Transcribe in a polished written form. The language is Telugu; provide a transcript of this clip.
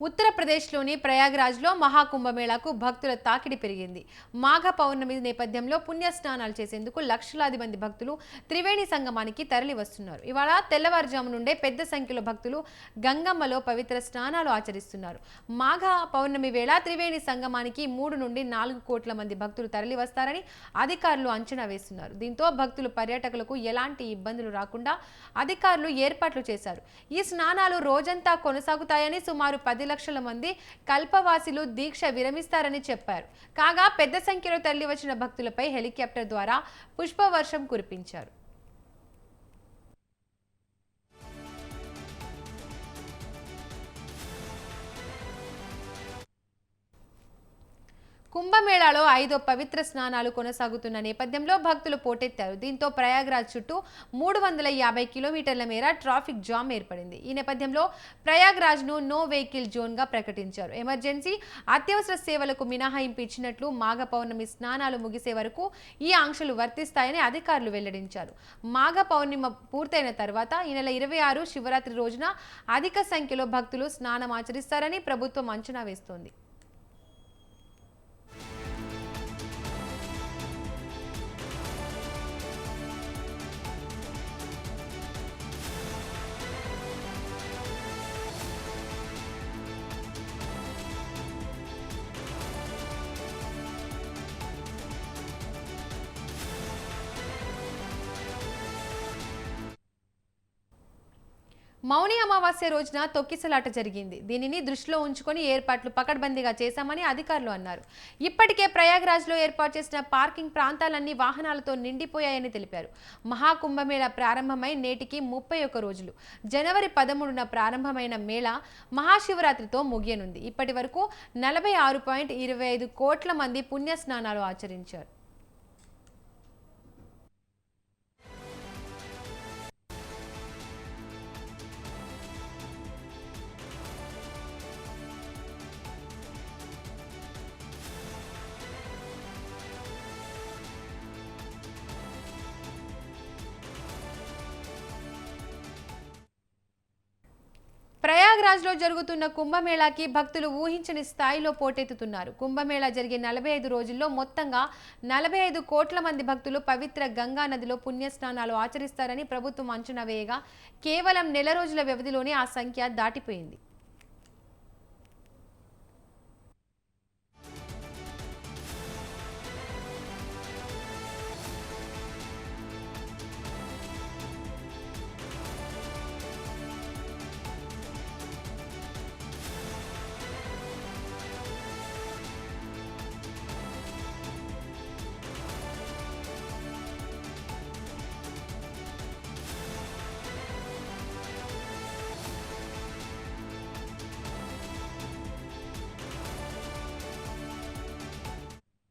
ఉత్తరప్రదేశ్లోని ప్రయాగ్రాజ్లో మహాకుంభమేళాకు భక్తుల తాకిడి పెరిగింది. మాఘ పౌర్ణమి నేపథ్యంలో పుణ్యస్నానాలు చేసేందుకు లక్షలాది మంది భక్తులు త్రివేణి సంగమానికి తరలి వస్తున్నారు. ఇవాళ తెల్లవారుజాము నుండే పెద్ద సంఖ్యలో భక్తులు గంగమ్మలో పవిత్ర స్నానాలు ఆచరిస్తున్నారు. మాఘ పౌర్ణమి వేళ త్రివేణి సంగమానికి 3 నుండి 4 కోట్ల మంది భక్తులు తరలి వస్తారని అధికారులు అంచనా వేస్తున్నారు. దీంతో భక్తులు పర్యాటకులకు ఎలాంటి ఇబ్బందులు రాకుండా అధికారులు ఏర్పాట్లు చేశారు. ఈ స్నానాలు రోజంతా కొనసాగుతాయని సుమారు 10 లక్షల మంది కల్పవాసిలు దీక్ష విరమిస్తారని చెప్పారు. కాగా పెద్ద సంఖ్యలో తరలివచ్చిన భక్తులపై హెలికాప్టర్ ద్వారా పుష్పవర్షం కురిపించారు. కుంభమేళాలో 5వ పవిత్ర స్నానాలు కొనసాగుతున్న నేపథ్యంలో భక్తులు పోటెత్తారు. దీంతో ప్రయాగ్రాజ్ చుట్టూ 350 కిలోమీటర్ల మేర ట్రాఫిక్ జామ్ ఏర్పడింది. ఈ నేపథ్యంలో ప్రయాగ్రాజ్ను నో వెహికల్ జోన్గా ప్రకటించారు. ఎమర్జెన్సీ, అత్యవసర సేవలకు మినహాయింపు ఇచ్చినట్లు మాఘ పౌర్ణమి స్నానాలు ముగిసే వరకు ఈ ఆంక్షలు వర్తిస్తాయని అధికారులు వెల్లడించారు. మాఘ పౌర్ణిమ పూర్తయిన తర్వాత ఈ నెల 26 శివరాత్రి రోజున అధిక సంఖ్యలో భక్తులు స్నానం ఆచరిస్తారని ప్రభుత్వం అంచనా వేస్తోంది. మౌని అమావాస్య రోజున తొక్కిసలాట జరిగింది. దీనిని దృష్టిలో ఉంచుకొని ఏర్పాట్లు పకడ్బందీగా చేశామని అధికారులు అన్నారు. ఇప్పటికే ప్రయాగ్రాజ్లో ఏర్పాటు చేసిన పార్కింగ్ ప్రాంతాలన్నీ వాహనాలతో నిండిపోయాయని తెలిపారు. మహాకుంభమేళా ప్రారంభమై నేటికి 31 రోజులు. జనవరి 13న ప్రారంభమైన మేళా మహాశివరాత్రితో ముగియనుంది. ఇప్పటి వరకు 46.25 కోట్ల మంది పుణ్యస్నానాలు ఆచరించారు. ప్రయాగ్రాజ్లో జరుగుతున్న కుంభమేళాకి భక్తులు ఊహించని స్థాయిలో పోటెత్తుతున్నారు. కుంభమేళా జరిగే 45 రోజుల్లో మొత్తంగా 45 కోట్ల మంది భక్తులు పవిత్ర గంగా నదిలో పుణ్యస్నానాలు ఆచరిస్తారని ప్రభుత్వం అంచనా వేయగా కేవలం నెల రోజుల వ్యవధిలోనే ఆ సంఖ్య దాటిపోయింది.